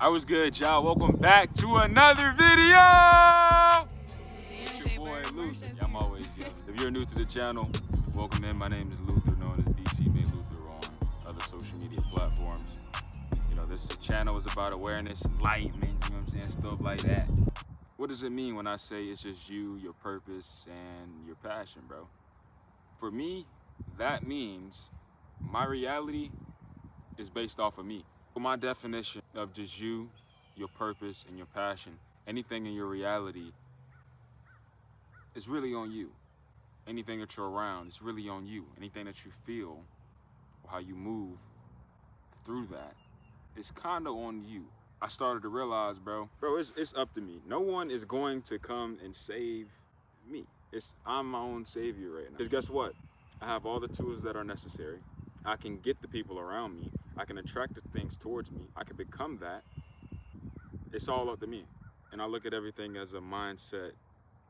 I was good, y'all. Welcome back to another video. It's your boy Luther. Yeah, I'm always young. If you're new to the channel, welcome in. My name is Luther, known as BC May Luther on other social media platforms. You know, this channel is about awareness, enlightenment, you know what I'm saying, stuff like that. What does it mean when I say it's just you, your purpose, and your passion, bro? For me, that means my reality is based off of me. My definition of just you, your purpose, and your passion, anything in your reality is really on you. Anything that you're around is really on you. Anything that you feel or how you move through that is kind of on you. I started to realize, bro, it's up to me. No one is going to come and save me. I'm my own savior right now. Because guess what? I have all the tools that are necessary. I can get the people around me. I can attract the things towards me. I can become that. It's all up to me. And I look at everything as a mindset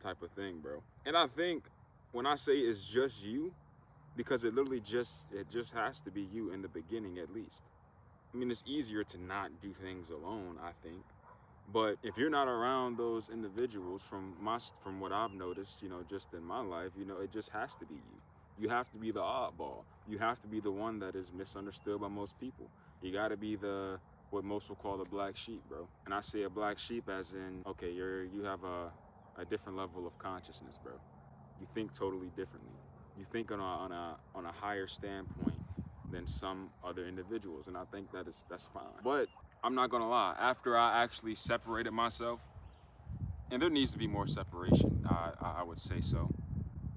type of thing, bro. And I think when I say it's just you, because it just has to be you in the beginning at least. I mean, it's easier to not do things alone, I think. But if you're not around those individuals, from what I've noticed, you know, just in my life, you know, it just has to be you. You have to be the oddball. You have to be the one that is misunderstood by most people. You got to be what most will call a black sheep, bro. And I say a black sheep as in, okay, you have a different level of consciousness, bro. You think totally differently. You think on a higher standpoint than some other individuals, and I think that's fine. But I'm not gonna lie, after I actually separated myself, and there needs to be more separation, I would say so,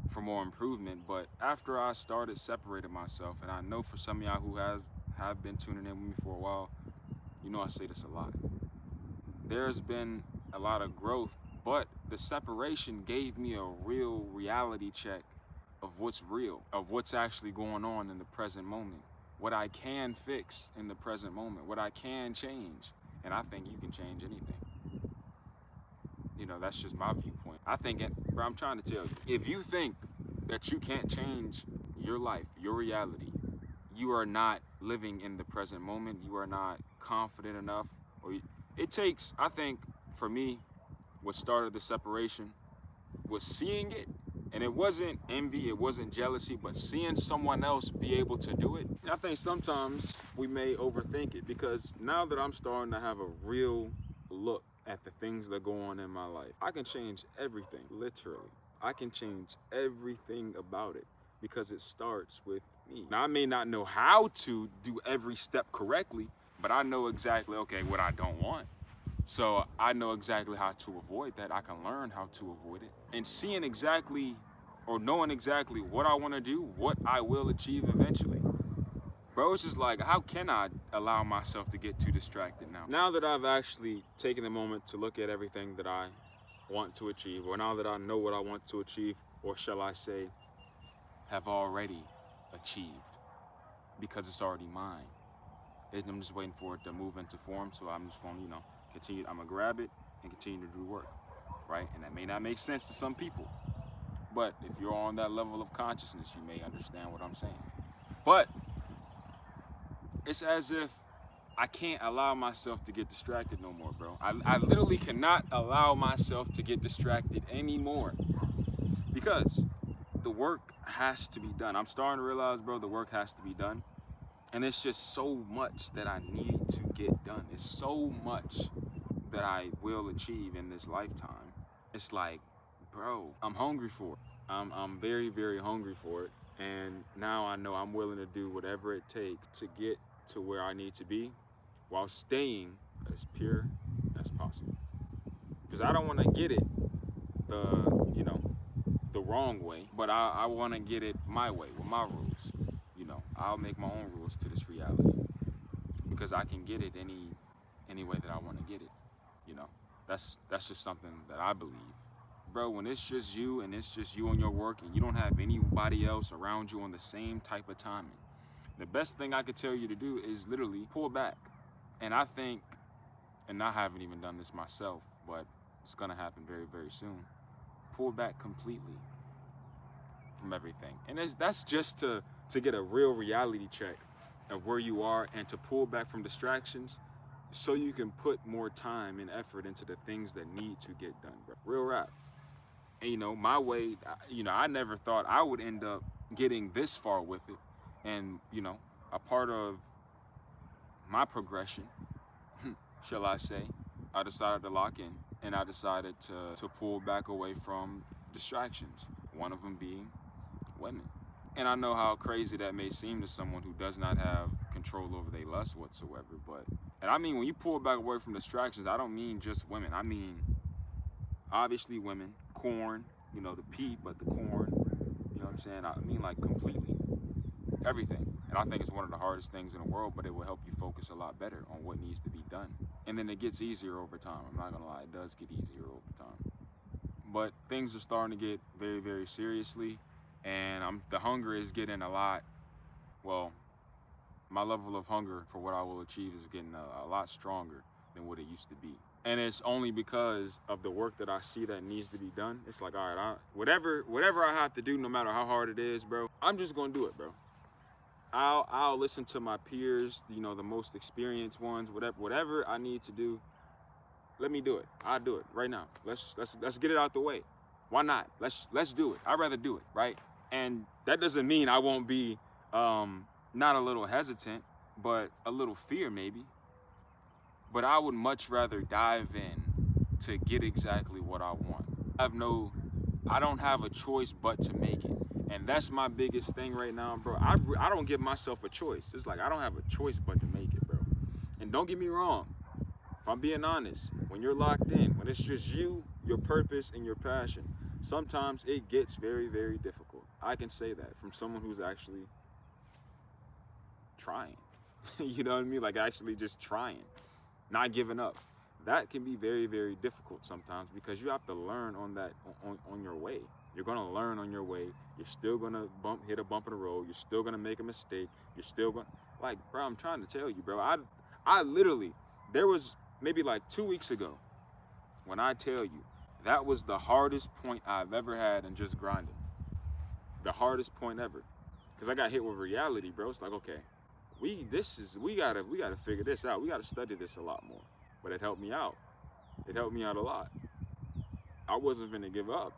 for more improvement. But after I started separating myself, and I know for some of y'all who have been tuning in with me for a while, you know I say this a lot. There's been a lot of growth, but the separation gave me a real reality check of what's real, of what's actually going on in the present moment, what I can fix in the present moment, what I can change. And I think you can change anything. You know, that's just my viewpoint. Bro, I'm trying to tell you, if you think that you can't change your life, your reality, you are not living in the present moment, you are not confident enough, it takes, I think, for me, what started the separation was seeing it. And it wasn't envy, it wasn't jealousy, but seeing someone else be able to do it. I think sometimes we may overthink it, because now that I'm starting to have a real look at the things that go on in my life, I can change everything, literally. I can change everything about it, because it starts with me. Now, I may not know how to do every step correctly, but I know exactly, okay, what I don't want. So I know exactly how to avoid that. I can learn how to avoid it. And seeing exactly, or knowing exactly what I want to do, what I will achieve eventually. Bro, it's just like, how can I allow myself to get too distracted now? Now that I've actually taken the moment to look at everything that I want to achieve, or now that I know what I want to achieve, or shall I say, have already achieved, because it's already mine. I'm just waiting for it to move into form, so I'm just going to, continue. I'm going to grab it and continue to do work, right? And that may not make sense to some people, but if you're on that level of consciousness, you may understand what I'm saying. But it's as if I can't allow myself to get distracted no more, bro. I literally cannot allow myself to get distracted anymore, because the work has to be done. I'm starting to realize, bro, the work has to be done. And it's just so much that I need to get done. It's so much that I will achieve in this lifetime. It's like, bro, I'm hungry for it. I'm very, very hungry for it. And now I know I'm willing to do whatever it takes to get to where I need to be, while staying as pure as possible. Because I don't want to get it the wrong way, but I want to get it my way, with my rules. I'll make my own rules to this reality, because I can get it any way that I want to get it. That's just something that I believe, bro. When it's just you, and it's just you and your work, and you don't have anybody else around you on the same type of timing, the best thing I could tell you to do is literally pull back. And I think, and I haven't even done this myself, but it's gonna happen very, very soon, pull back completely from everything. And that's just to get a real reality check of where you are, and to pull back from distractions, so you can put more time and effort into the things that need to get done, bro. Real rap. And, my way, I never thought I would end up getting this far with it. And, a part of my progression, shall I say, I decided to lock in, and I decided to pull back away from distractions, one of them being women. And I know how crazy that may seem to someone who does not have control over their lust whatsoever, and I mean, when you pull back away from distractions, I don't mean just women. I mean, obviously women, corn, the pea, but the corn, you know what I'm saying? I mean, like, completely, everything. And I think it's one of the hardest things in the world, but it will help you focus a lot better on what needs to be done. And then it gets easier over time. I'm not gonna lie, it does get easier over time. But things are starting to get very, very seriously, and the hunger is getting a lot, well, my level of hunger for what I will achieve is getting a lot stronger than what it used to be. And it's only because of the work that I see that needs to be done. It's like, all right, whatever I have to do, no matter how hard it is, bro, I'm just gonna do it, bro. I'll listen to my peers, the most experienced ones, whatever I need to do. Let me do it. I'll do it right now. Let's get it out the way. Why not? Let's do it. I'd rather do it, right? And that doesn't mean I won't be not a little hesitant, but a little fear maybe. But I would much rather dive in to get exactly what I want. I don't have a choice but to make it. And that's my biggest thing right now, bro. I don't give myself a choice. It's like I don't have a choice but to make it, bro. And don't get me wrong. If I'm being honest, when you're locked in, when it's just you, your purpose, and your passion, sometimes it gets very, very difficult. I can say that from someone who's actually trying. You know what I mean? Like, actually just trying, not giving up. That can be very, very difficult sometimes because you have to learn on your way. You're gonna learn on your way. You're still gonna hit a bump in the road. You're still gonna make a mistake. You're still gonna, like, bro, I'm trying to tell you, bro. I literally, there was maybe like 2 weeks ago when I tell you that was the hardest point I've ever had in just grinding. The hardest point ever. Because I got hit with reality, bro. It's like, okay, we gotta figure this out. We gotta study this a lot more. But it helped me out. It helped me out a lot. I wasn't gonna give up.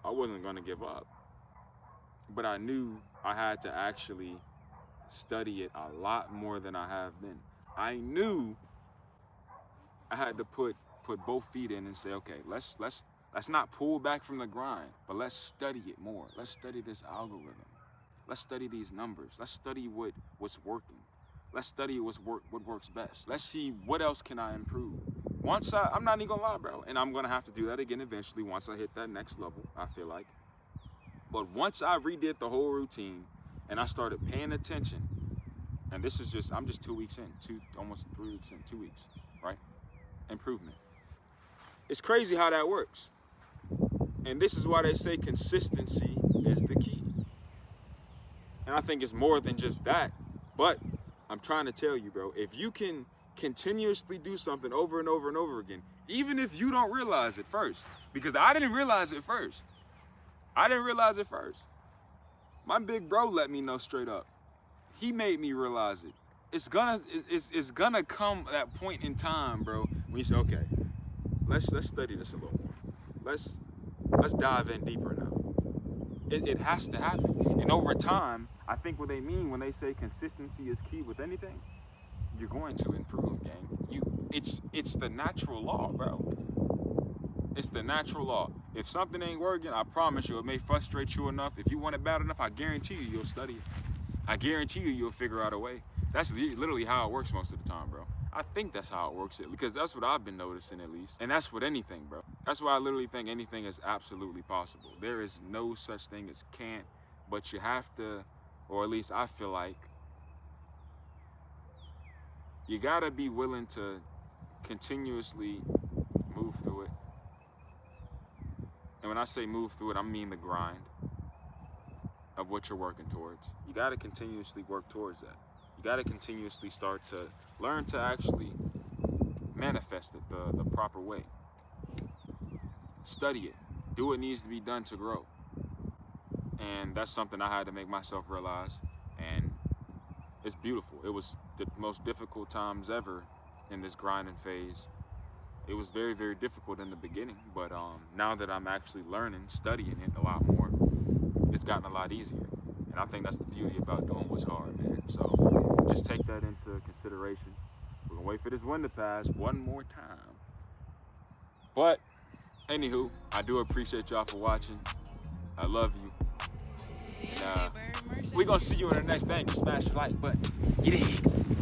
But I knew I had to actually study it a lot more than I have been. I knew I had to put both feet in and say, okay, let's not pull back from the grind, but let's study it more. Let's study this algorithm. Let's study these numbers. Let's study what's working. Let's study what works best. Let's see what else can I improve. I'm not even gonna lie, bro, and I'm gonna have to do that again eventually once I hit that next level, I feel like. But once I redid the whole routine and I started paying attention, and I'm just 2 weeks in, almost 3 weeks in, 2 weeks, right? Improvement. It's crazy how that works. And this is why they say consistency is the key. And I think it's more than just that, but I'm trying to tell you, bro, if you can continuously do something over and over and over again, even if you don't realize it first, because I didn't realize it first. My big bro let me know straight up. He made me realize it. It's gonna come that point in time, bro, when you say, okay, let's study this a little more. Let's dive in deeper now. It has to happen. And over time, I think what they mean when they say consistency is key with anything, you're going to improve, gang. It's the natural law, bro. It's the natural law. If something ain't working, I promise you, it may frustrate you enough. If you want it bad enough, I guarantee you, you'll study it. I guarantee you'll figure out a way. That's literally how it works most of the time, bro. I think that's how it works, because that's what I've been noticing, at least. And that's with anything, bro. That's why I literally think anything is absolutely possible. There is no such thing as can't, but you have to, or at least I feel like, you gotta be willing to continuously move through it. And when I say move through it, I mean the grind of what you're working towards. You gotta continuously work towards that. You gotta continuously start to learn to actually manifest it the proper way. Study it. Do what needs to be done to grow. And that's something I had to make myself realize. And it's beautiful. It was the most difficult times ever in this grinding phase. It was very, very difficult in the beginning, but now that I'm actually learning, studying it a lot more, it's gotten a lot easier. And I think that's the beauty about doing what's hard, man. So just take that into consideration. We're gonna wait for this wind to pass one more time. But anywho, I do appreciate y'all for watching. I love you. And we're gonna see you in the next thing. Just smash the like button. Get in.